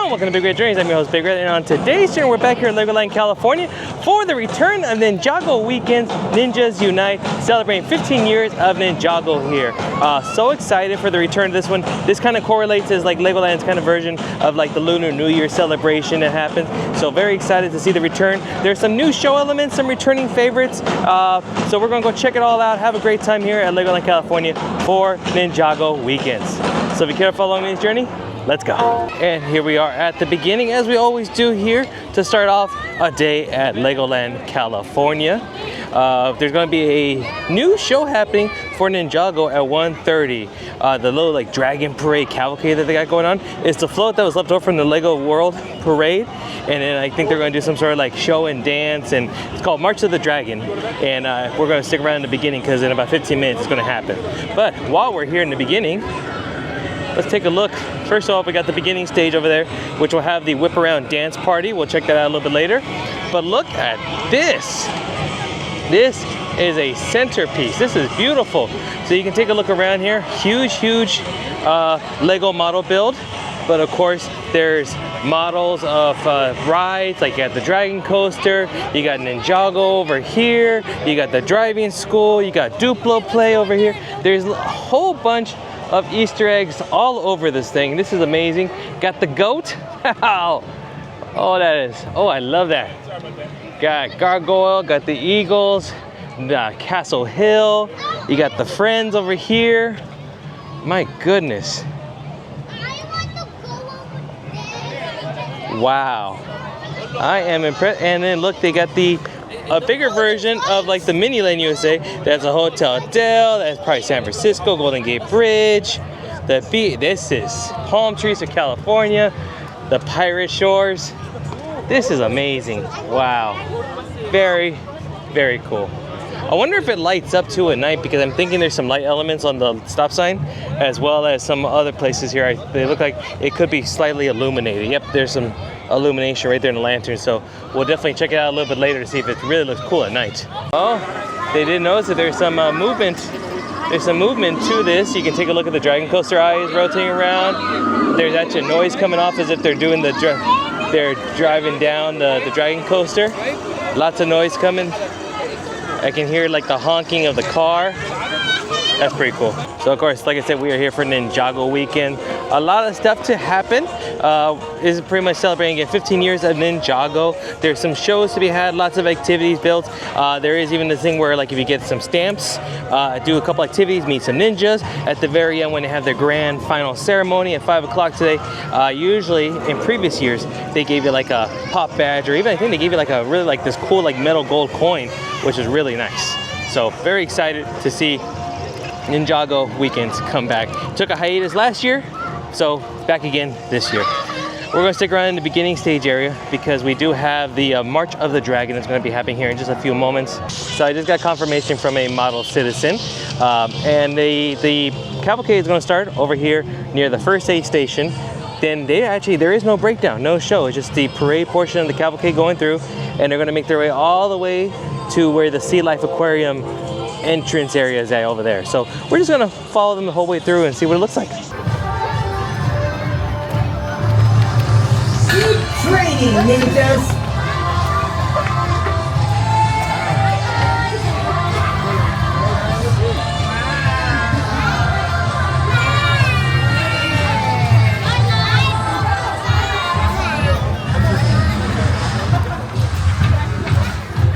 Welcome to BigRedJourneys. I'm your host Big Red, and on today's channel we're back here in LEGOLAND California for the return of Ninjago Weekends Ninjas Unite, celebrating 15 years of Ninjago here. So excited for the return of this one. This kind of correlates as like LEGOLAND's kind of version of like the Lunar New Year celebration that happens. So very excited to see the return. There's some new show elements, some returning favorites. So we're gonna go check it all out. Have a great time here at LEGOLAND California for Ninjago Weekends. So if you care to follow me on this journey, let's go. And here we are at the beginning, as we always do here, to start off a day at LEGOLAND California. There's going to be a new show happening for Ninjago at 1:30. The little like dragon parade cavalcade that they got going on is the float that was left over from the Lego World Parade. And then I think they're going to do some sort of like show and dance, and it's called March of the Dragon. And we're going to stick around in the beginning because in about 15 minutes it's going to happen. But while we're here in the beginning, let's take a look. First off, we got the beginning stage over there, which will have the whip around dance party. We'll check that out a little bit later. But look at this. This is a centerpiece. This is beautiful. So you can take a look around here. Huge Lego model build. But of course, there's models of rides, like you got the Dragon Coaster, you got Ninjago over here, you got the driving school, you got Duplo Play over here. There's a whole bunch of Easter eggs all over this thing. This is amazing. Got the goat. Oh, that is. Oh, I love that. Got Gargoyle, got the Eagles, the Castle Hill. You got the friends over here. My goodness. Wow. I am impressed. And then look, they got a bigger version of like the Miniland USA. That's a Hotel Del, that's probably San Francisco, Golden Gate Bridge. This is Palm Trees of California, the Pirate Shores. This is amazing. Wow. Very, very cool. I wonder if it lights up too at night, because I'm thinking there's some light elements on the stop sign as well as some other places here. They look like it could be slightly illuminated. Yep, there's some illumination right there in the lantern, so we'll definitely check it out a little bit later to see if it really looks cool at night. Oh, they did notice that there's some movement. There's some movement to this. You can take a look at the Dragon Coaster eyes rotating around. There's actually noise coming off as if they're doing they're driving down the Dragon Coaster. Lots of noise coming. I can hear like the honking of the car. That's pretty cool. So of course, like I said, we are here for Ninjago Weekend. A lot of stuff to happen. This is pretty much celebrating again 15 years of Ninjago. There's some shows to be had, lots of activities built. There is even this thing where like if you get some stamps, do a couple activities, meet some ninjas. At the very end when they have their grand final ceremony at 5 o'clock today, usually in previous years, they gave you like a pop badge, or even I think they gave you like a really like this cool like metal gold coin, which is really nice. So very excited to see Ninjago Weekends come back. Took a hiatus last year, so back again this year. We're going to stick around in the beginning stage area because we do have the March of the Dragon that's going to be happening here in just a few moments. So I just got confirmation from a model citizen, and the cavalcade is going to start over here near the first aid station. Then there is no breakdown, no show. It's just the parade portion of the cavalcade going through, and they're going to make their way all the way to where the Sea Life Aquarium entrance area is at over there. So we're just gonna follow them the whole way through and see what it looks like. Keep training, ninjas!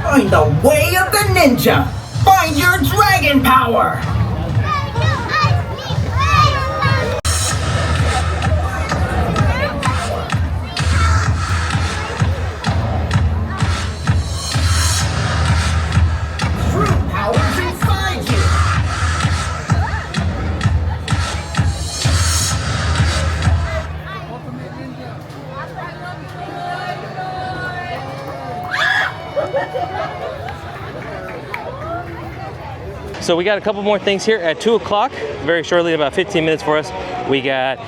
Find the way of the ninja! Find your dragon power! True power's inside you! So we got a couple more things here at 2 o'clock, very shortly, about 15 minutes for us. We got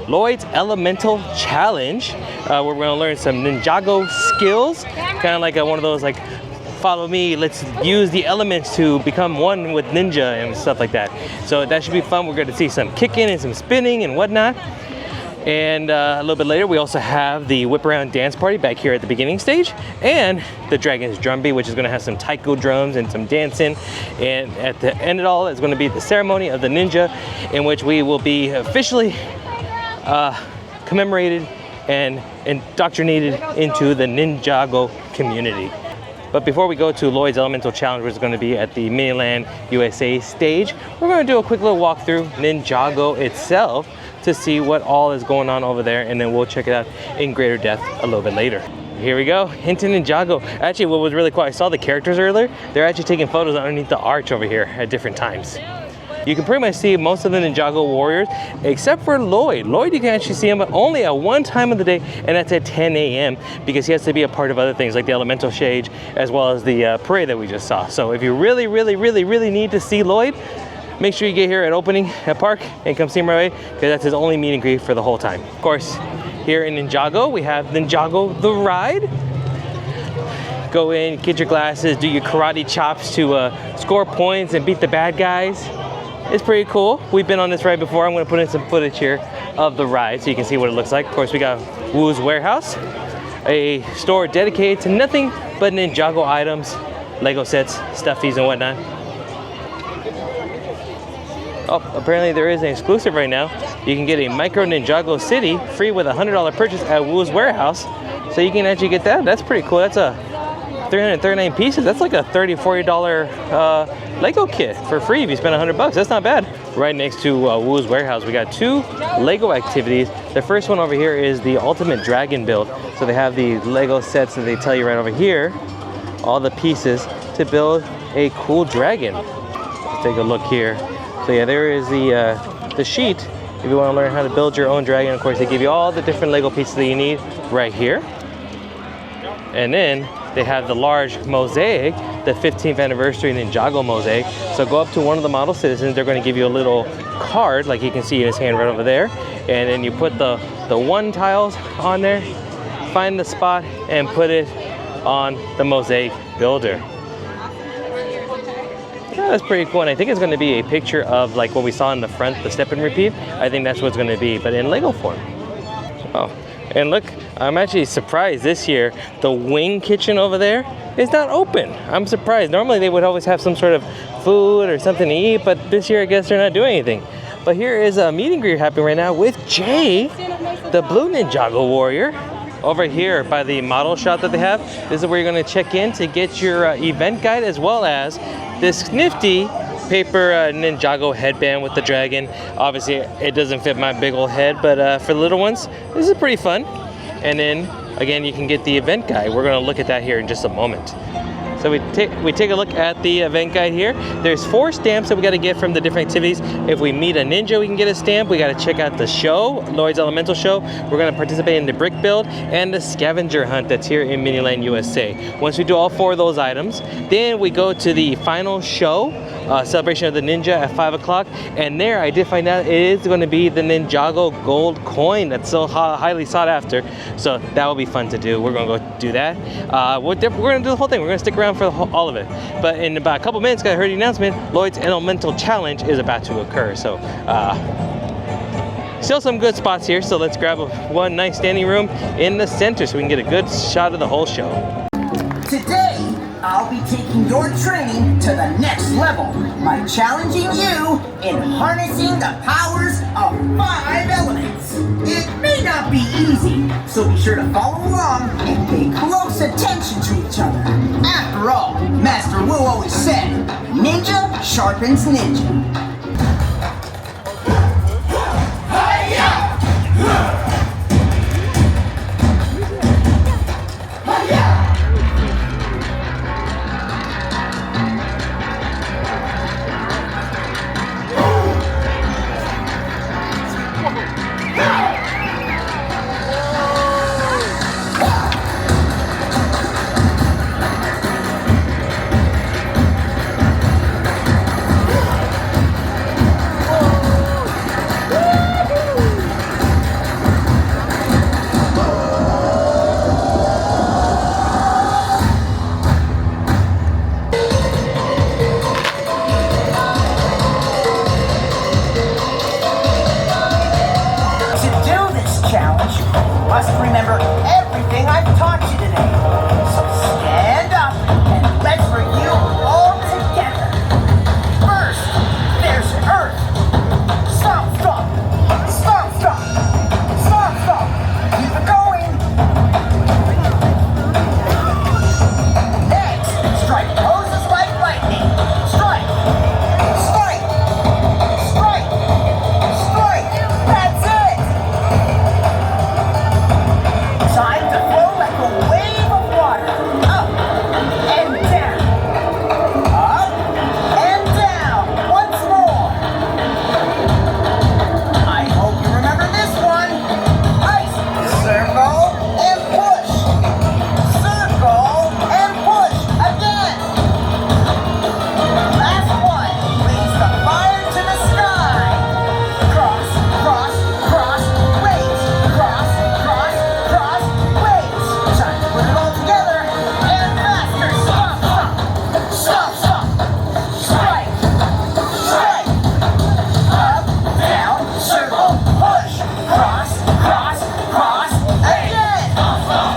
Lloyd's Elemental Challenge, where we're gonna learn some Ninjago skills, kind of like one of those like, follow me, let's use the elements to become one with ninja and stuff like that. So that should be fun. We're gonna see some kicking and some spinning and whatnot. And a little bit later, we also have the whip around dance party back here at the beginning stage, and the Dragon's Drumbeat, which is going to have some taiko drums and some dancing. And at the end of it all is going to be the ceremony of the ninja, in which we will be officially commemorated and indoctrinated into the Ninjago community. But before we go to Lloyd's Elemental Challenge, which is going to be at the Miniland USA stage, we're going to do a quick little walk through Ninjago itself to see what all is going on over there, and then we'll check it out in greater depth a little bit later. Here we go, into Ninjago. Actually, what was really cool, I saw the characters earlier. They're actually taking photos underneath the arch over here at different times. You can pretty much see most of the Ninjago warriors, except for Lloyd. Lloyd, you can actually see him, but only at one time of the day, and that's at 10 a.m. because he has to be a part of other things like the elemental stage, as well as the parade that we just saw. So if you really need to see Lloyd, make sure you get here at opening at Park and come see him right away, because that's his only meet and greet for the whole time. Of course, here in Ninjago, we have Ninjago the Ride. Go in, get your glasses, do your karate chops to score points and beat the bad guys. It's pretty cool. We've been on this ride before. I'm gonna put in some footage here of the ride so you can see what it looks like. Of course, we got Woo's Warehouse, a store dedicated to nothing but Ninjago items, Lego sets, stuffies, and whatnot. Oh, apparently there is an exclusive right now. You can get a Micro Ninjago City free with a $100 purchase at Woo's Warehouse. So you can actually get that. That's pretty cool. That's a 339 pieces. That's like a $30, $40 Lego kit for free if you spend $100. That's not bad. Right next to Woo's Warehouse, we got two Lego activities. The first one over here is the Ultimate Dragon Build. So they have the Lego sets that they tell you right over here, all the pieces to build a cool dragon. Let's take a look here. So yeah, there is the sheet if you want to learn how to build your own dragon. Of course, they give you all the different Lego pieces that you need right here. And then they have the large mosaic, the 15th anniversary Ninjago mosaic. So go up to one of the model citizens. They're going to give you a little card, like you can see in his hand right over there. And then you put the one tiles on there, find the spot, and put it on the mosaic builder. Yeah, that's pretty cool, and I think it's going to be a picture of like what we saw in the front, the step and repeat. I think that's what it's going to be, but in Lego form. Oh, and look, I'm actually surprised this year the wing kitchen over there is not open. I'm surprised. Normally they would always have some sort of food or something to eat, but this year I guess they're not doing anything. But here is a meet and greet happening right now with Jay, the blue Ninjago warrior. Over here by the model shop that they have, this is where you're going to check in to get your event guide, as well as this nifty paper Ninjago headband with the dragon. Obviously it doesn't fit my big old head, but for the little ones, this is pretty fun. And then again, you can get the event guide. We're going to look at that here in just a moment. So we take a look at the event guide here. There's 4 stamps that we got to get from the different activities. If we meet a ninja, we can get a stamp. We got to check out the show, Lloyd's Elemental Show. We're going to participate in the brick build and the scavenger hunt that's here in Miniland USA. Once we do all 4 of those items, then we go to the final show, Celebration of the Ninja at 5 o'clock. And there I did find out it is going to be the Ninjago gold coin that's so highly sought after. So that will be fun to do. We're going to go do that. We're going to do the whole thing. We're going to stick around for all of it. But in about a couple minutes, I heard the announcement, Lloyd's Elemental Challenge is about to occur. So still some good spots here. So let's grab one nice standing room in the center so we can get a good shot of the whole show. Today, I'll be taking your training to the next level by challenging you in harnessing the powers of 5 elements. It may not be easy, so be sure to follow along and pay close attention to each other. After all, Master Wu always said, ninja sharpens ninja. must remember everything I've taught you today. So stand up and let's review all together. First, there's Earth. Stomp, stomp. Stomp, stomp. Stomp, stomp. Keep it going. Next, strike poses like lightning. Strike. Strike. Strike. Strike. That's it. Time to flow like a wave of water. Up and down. Up and down. Once more. I hope you remember this one. Ice. Circle and push. Circle and push. Again. Last one. Raise the fire to the sky. Cross, cross, cross, raise. Cross, cross, cross, raise. Time to put it all together. And master. Stop, stop. Stop, stop. Strike. Strike. Up, down, circle, push. Cross, cross, cross. Again. Stop, stop.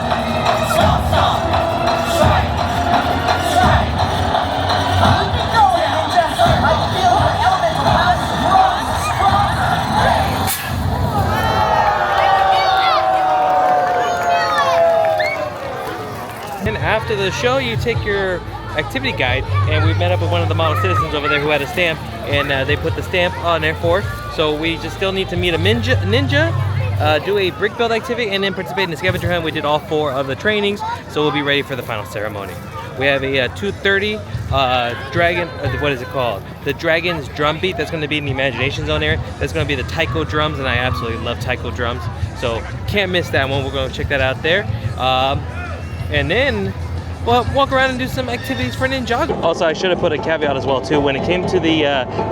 Stop, stop. Strike. Strike. Keep it going, Ninja. I feel the elemental powers growing stronger. And after the show, you take your activity guide, and we met up with one of the model citizens over there who had a stamp, and they put the stamp on there for us. So we just still need to meet a ninja, do a brick build activity, and then participate in the scavenger hunt. We did all 4 of the trainings, so we'll be ready for the final ceremony. We have a 2:30 dragon, what is it called? The Dragon's Drumbeat. That's going to be in the Imagination Zone area. That's going to be the taiko drums, and I absolutely love taiko drums. So can't miss that one. We're going to check that out there. And then well, walk around and do some activities for Ninjago. Also, I should have put a caveat as well too. When it came to the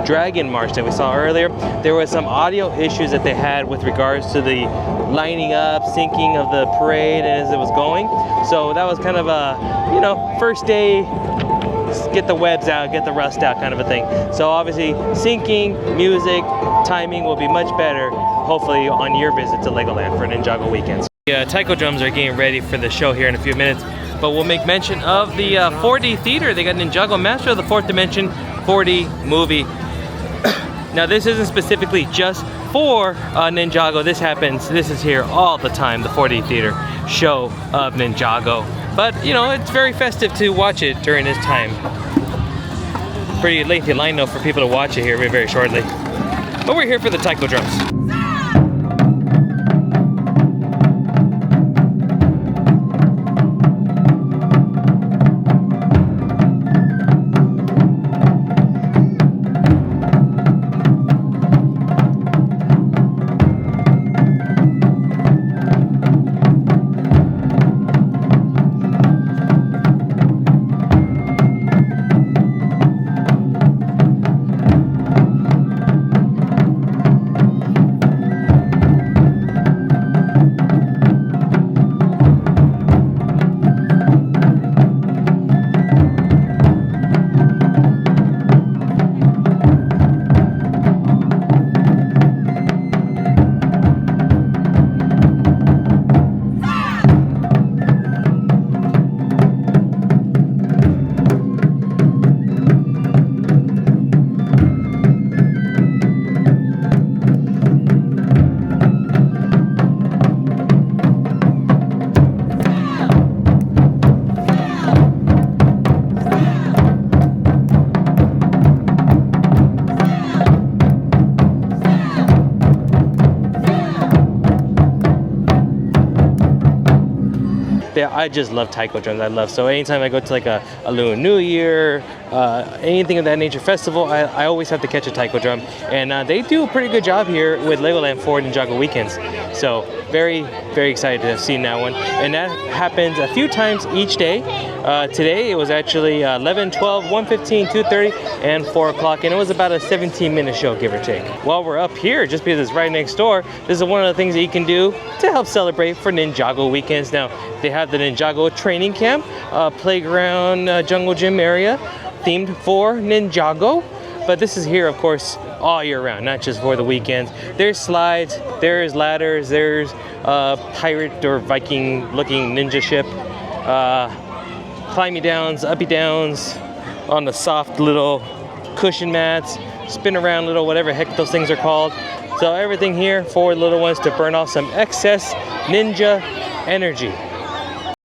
Dragon March that we saw earlier, there was some audio issues that they had with regards to the lining up, syncing of the parade as it was going. So that was kind of a, you know, first day, get the webs out, get the rust out kind of a thing. So obviously syncing, music, timing will be much better, hopefully on your visit to Legoland for Ninjago Weekends. The taiko drums are getting ready for the show here in a few minutes, but we'll make mention of the 4D theater. They got Ninjago Masters of the Fourth Dimension 4D movie. Now this isn't specifically just for Ninjago. This is here all the time, the 4D theater show of Ninjago. But you know, it's very festive to watch it during this time. Pretty lengthy line though for people to watch it here very shortly. But we're here for the taiko drums. I just love taiko drums. So anytime I go to like a Lunar New Year, anything of that nature festival, I always have to catch a taiko drum, and they do a pretty good job here with Legoland for Ninjago Weekends. So very, very excited to have seen that one, and that happens a few times each day. Today it was actually 11, 12, 1:15, 2:30, and 4 o'clock, and it was about a 17-minute show, give or take. While we're up here, just because it's right next door, this is one of the things that you can do to help celebrate for Ninjago Weekends. Now, they have the Ninjago training camp, playground, jungle gym area, themed for Ninjago. but this is here, of course, all year round, not just for the weekends. There's slides, there's ladders, there's pirate or Viking looking ninja ship, climby downs, uppy downs on the soft little cushion mats, spin around little whatever heck those things are called. So everything here for little ones to burn off some excess ninja energy.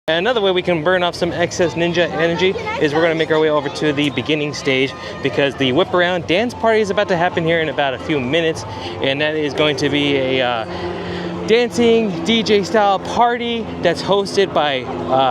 And another way we can burn off some excess ninja energy is we're going to make our way over to the beginning stage, because the whip around dance party is about to happen here in about a few minutes, and that is going to be a dancing DJ style party that's hosted by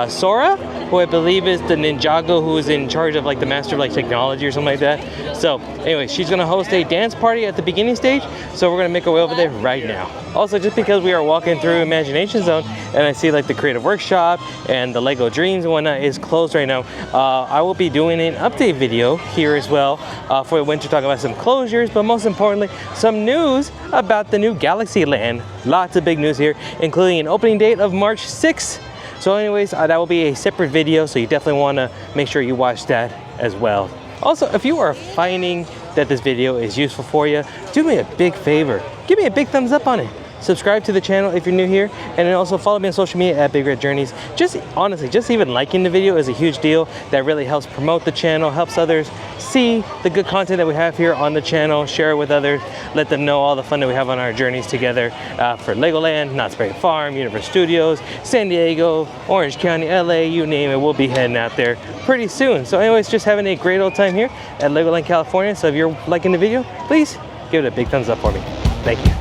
Sora, who I believe is the Ninjago who is in charge of like the master of like technology or something like that. So anyway, she's gonna host a dance party at the beginning stage, so we're gonna make our way over there right now. Also, just because we are walking through Imagination Zone and I see like the creative workshop and the Lego Dreams and whatnot is closed right now, I will be doing an update video here as well for the winter, talking about some closures, but most importantly some news about the new Galaxy Land. Lots of big news here, including an opening date of March 6th. So anyways, that will be a separate video, so you definitely want to make sure you watch that as well. Also, if you are finding that this video is useful for you, do me a big favor. Give me a big thumbs up on it. Subscribe to the channel if you're new here, and then also follow me on social media at BigRedJourneys. Just honestly, just even liking the video is a huge deal. That really helps promote the channel, helps others see the good content that we have here on the channel, share it with others, let them know all the fun that we have on our journeys together for Legoland, Knott's Berry Farm, Universal Studios, San Diego, Orange County, LA, you name it. We'll be heading out there pretty soon. So anyways, just having a great old time here at LEGOLAND California. So if you're liking the video, please give it a big thumbs up for me. Thank you.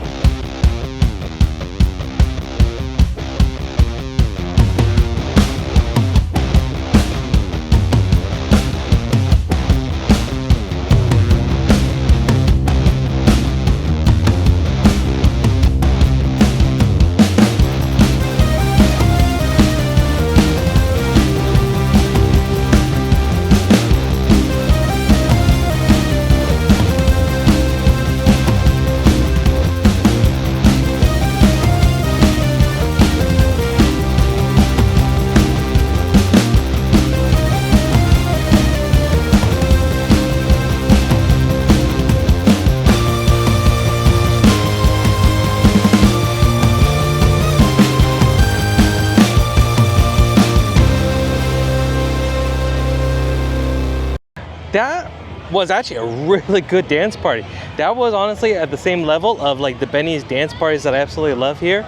That was actually a really good dance party. That was honestly at the same level of like the Benny's dance parties that I absolutely love here.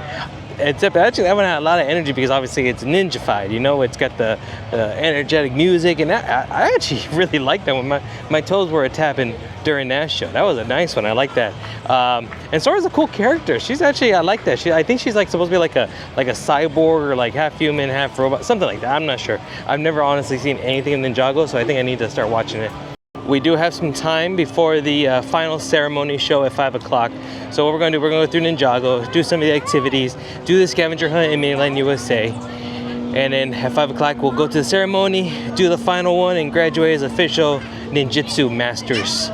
Except actually that one had a lot of energy because obviously it's ninja-fied, you know, it's got the energetic music, and I actually really liked that one. My toes were a-tapping during that show. That was a nice one, I like that. And Sora's a cool character. She's actually, I like that. I think she's like supposed to be like a cyborg or like half human, half robot, something like that, I'm not sure. I've never honestly seen anything in Ninjago, so I think I need to start watching it. We do have some time before the final ceremony show at 5 o'clock. So what we're going to do, we're going to go through Ninjago, do some of the activities, do the scavenger hunt in Mainland USA. And then at 5 o'clock, we'll go to the ceremony, do the final one, and graduate as official Ninjitsu Masters.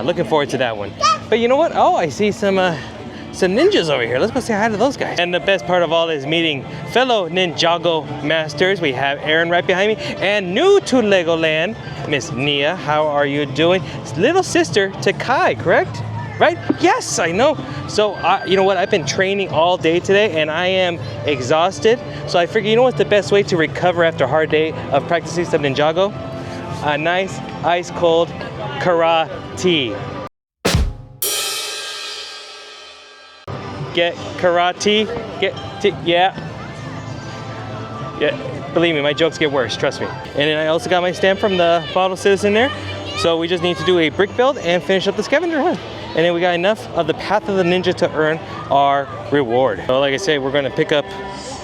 Looking forward to that one. But you know what? Oh, I see some ninjas over here. Let's go say hi to those guys. And the best part of all is meeting fellow Ninjago Masters. We have Aaron right behind me, and new to Legoland, Miss Nia. How are you doing? Little sister to Kai, correct? Right? Yes, I know. So you know what? I've been training all day today, and I am exhausted. So I figured, you know what's the best way to recover after a hard day of practicing some Ninjago? A nice ice cold karate. Get karate, yeah. Believe me, my jokes get worse, trust me. And then I also got my stamp from the Bottle Citizen there. So we just need to do a brick build and finish up the scavenger hunt. And then we got enough of the Path of the Ninja to earn our reward. So like I say, we're gonna pick up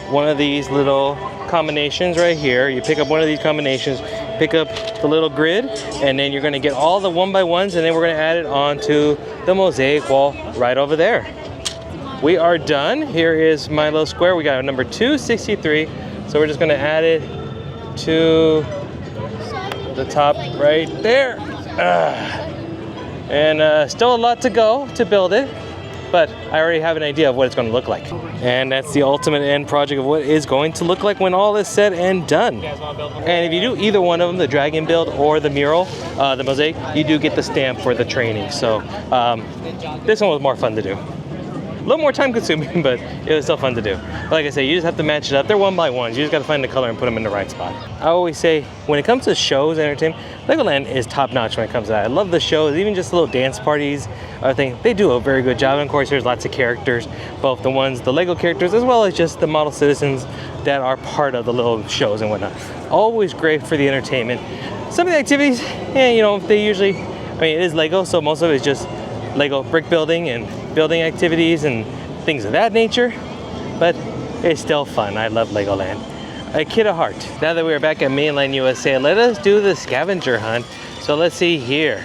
one of these little combinations right here. You pick up one of these combinations, pick up the little grid, and then you're gonna get all the 1x1s, and then we're gonna add it onto the mosaic wall right over there. We are done. Here is my little square. We got a number 263. So we're just gonna add it to the top right there. And still a lot to go to build it. but I already have an idea of what it's going to look like. And that's the ultimate end project of what is going to look like when all is said and done. And if you do either one of them, the dragon build or the mural, the mosaic, you do get the stamp for the training. So this one was more fun to do. A little more time consuming, but it was still fun to do. But like I say, you just have to match it up. They're one by ones. You just got to find the color and put them in the right spot. I always say, when it comes to shows and entertainment, Legoland is top notch when it comes to that. I love the shows, even just little dance parties, they do a very good job. And of course, there's lots of characters, both the Lego characters, as well as just the model citizens that are part of the little shows and whatnot. Always great for the entertainment. Some of the activities, yeah, you know, they usually, I mean, it is Lego, so most of it is just Lego brick building and building activities and things of that nature, but it's still fun. I love Legoland. A kid at heart. Now that we're back at mainland USA, let us do the scavenger hunt. So let's see here.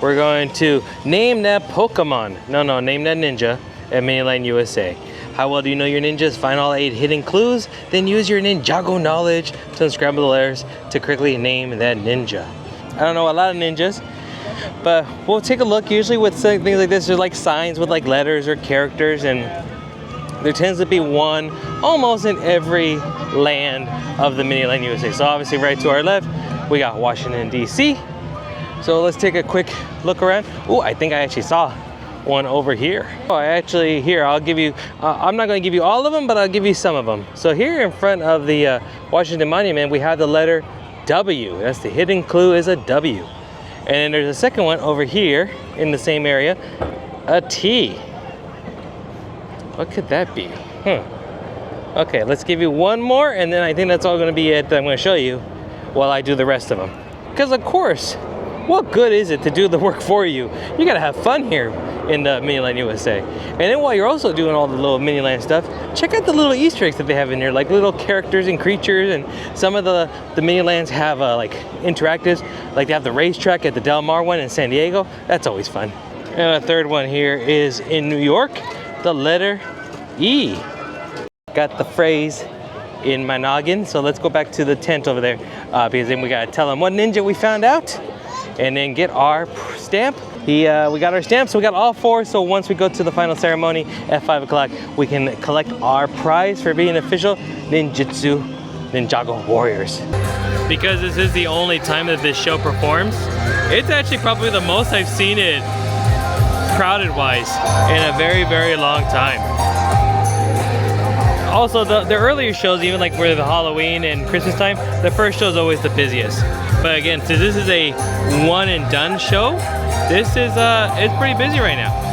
We're going to name that Pokemon. No, name that ninja at mainland USA. How well do you know your ninjas? Find all 8 hidden clues, then use your Ninjago knowledge to unscramble the letters to correctly name that ninja. I don't know a lot of ninjas, but we'll take a look. Usually with things like this, there's like signs with like letters or characters, and there tends to be one almost in every land of the mini-land USA. So obviously right to our left, we got Washington, D.C. So let's take a quick look around. Oh, I think I actually saw one over here. Oh, I'll give you, I'm not going to give you all of them, but I'll give you some of them. So here in front of the Washington Monument, we have the letter W. That's the hidden clue, is a W. And then there's a second one over here in the same area, a T. What could that be? Okay, let's give you one more, and then I think that's all going to be it that I'm going to show you while I do the rest of them. Because of course, what good is it to do the work for you? You got to have fun here in the Mini-Land USA. And then while you're also doing all the little Mini-Land stuff, check out the little Easter eggs that they have in here, like little characters and creatures. And some of the Mini-Lands have like interactives, like they have the racetrack at the Del Mar one in San Diego. That's always fun. And a third one here is in New York, the letter E. Got the phrase in my noggin, so let's go back to the tent over there, because then we gotta tell them what ninja we found out, and then get our stamp. We got our stamp, so we got all 4. So once we go to the final ceremony at 5 o'clock, we can collect our prize for being official Ninjago warriors. Because this is the only time that this show performs, it's actually probably the most I've seen it crowded-wise in a very, very long time. Also, the earlier shows, even like for the Halloween and Christmas time, the first show is always the busiest. But again, since this is a one and done show, this is it's pretty busy right now.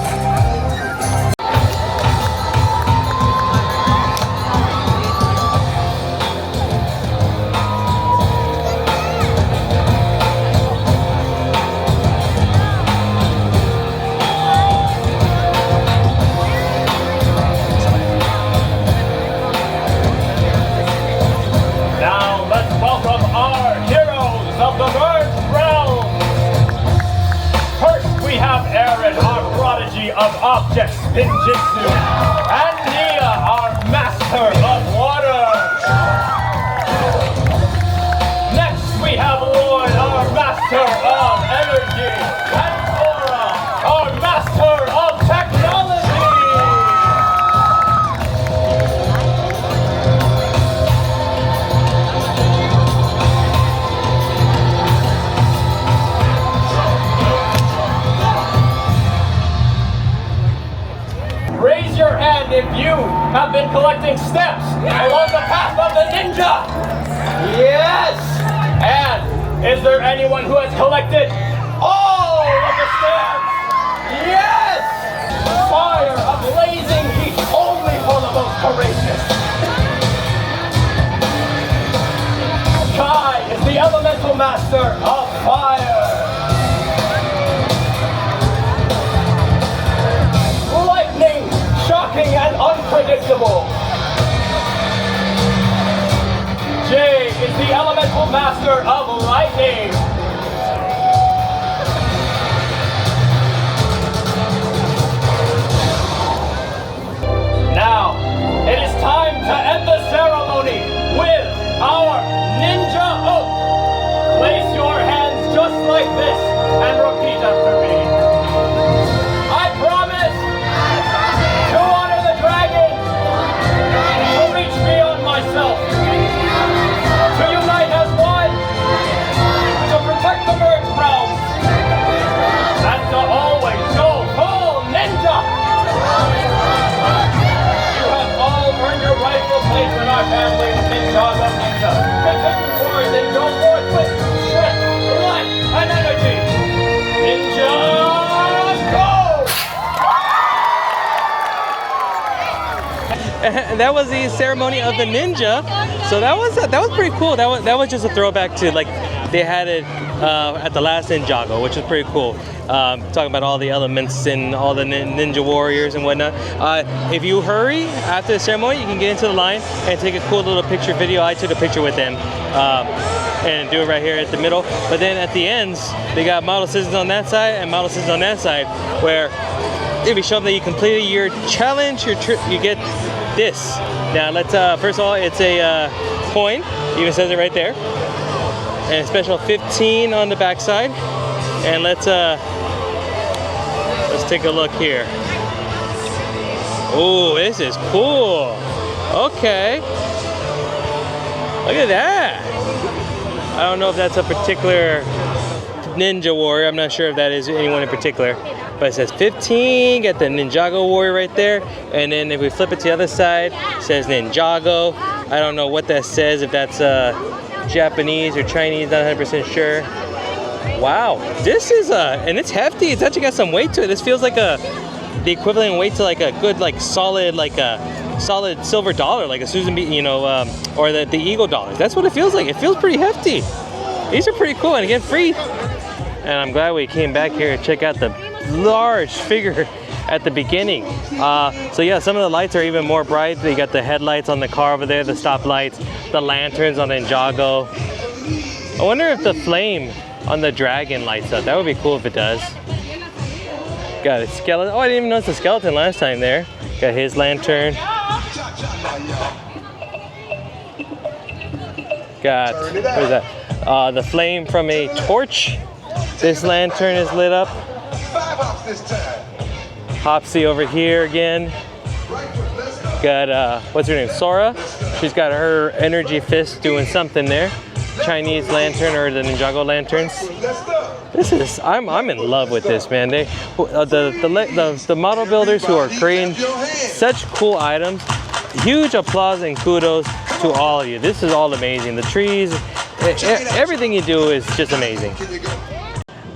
Object Spinjitzu, and Nia, our master of water. Next we have Lloyd, our master of energy, and Aura, our master of technology. Raise your hand if you have been collecting steps along the path of the ninja. Yes! And is there anyone who has collected all of the steps? Yes! Fire, a blazing heat, only for the most courageous. Kai is the elemental master of fire. Shocking and unpredictable. Jay is the elemental master of lightning. Now, it is time to end the ceremony with our ninja oath. Place your hands just like this and repeat after me. I promise And that was the ceremony of the ninja. So that was pretty cool. That was just a throwback to like they had it at the last Ninjago, which is pretty cool. Talking about all the elements and all the ninja warriors and whatnot. If you hurry after the ceremony, you can get into the line and take a cool little picture video. I took a picture with them and do it right here at the middle. But then at the ends, they got model citizens on that side and model citizens on that side, where if you show them that you completed your challenge, you get this. Now let's first of all, it's a coin. It even says it right there. And a special 15 on the back side. And let's take a look here. Oh, this is cool. Okay. Look at that. I don't know if that's a particular ninja warrior. I'm not sure if that is anyone in particular. But it says 15, get the Ninjago warrior right there. And then if we flip it to the other side, it says Ninjago. I don't know what that says, if that's Japanese or Chinese, not 100% sure. Wow, this is and it's hefty. It's actually got some weight to it. This feels like the equivalent weight to like a good, like solid silver dollar, like a Susan B, you know, or the Eagle dollars. That's what it feels like. It feels pretty hefty. These are pretty cool, and again, free. And I'm glad we came back here to check out the large figure at the beginning. So yeah, some of the lights are even more bright. They got the headlights on the car over there, the stop lights, the lanterns on the Ninjago. I wonder if the flame on the dragon lights up. That would be cool if it does. Got a skeleton. Oh, I didn't even notice the skeleton last time there. Got his lantern. Got, what is that? The flame from a torch. This lantern is lit up. Hopsy over here again. Got, what's her name? Sora. She's got her energy fist doing something there. Chinese lantern, or the Ninjago lanterns. This is, I'm in love with this, man. They, the model builders who are creating such cool items, huge applause and kudos to all of you. This is all amazing. The trees, everything you do is just amazing.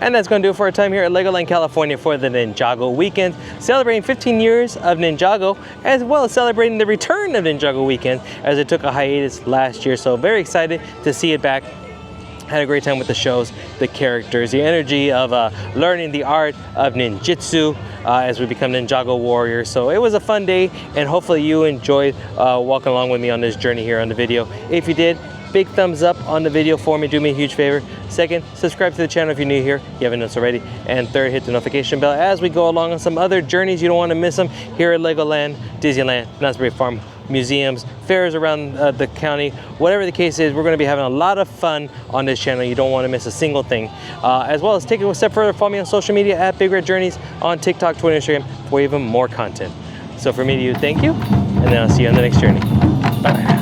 And that's going to do it for our time here at LEGOLAND California for the Ninjago Weekend, celebrating 15 years of Ninjago, as well as celebrating the return of Ninjago Weekend, as it took a hiatus last year. So very excited to see it back. Had a great time with the shows, the characters, the energy of learning the art of ninjitsu as we become Ninjago warriors. So it was a fun day, and hopefully you enjoyed walking along with me on this journey here on the video. If you did, big thumbs up on the video for me. Do me a huge favor. Second, subscribe to the channel if you're new here. You haven't done so already. And third, hit the notification bell as we go along on some other journeys. You don't want to miss them here at LEGOLAND, Disneyland, Knott's Berry Farm, museums, fairs around the county. Whatever the case is, we're going to be having a lot of fun on this channel. You don't want to miss a single thing. As well as take it a step further, follow me on social media at BigRedJourneys on TikTok, Twitter, and Instagram for even more content. So for me to you, thank you, and then I'll see you on the next journey. Bye.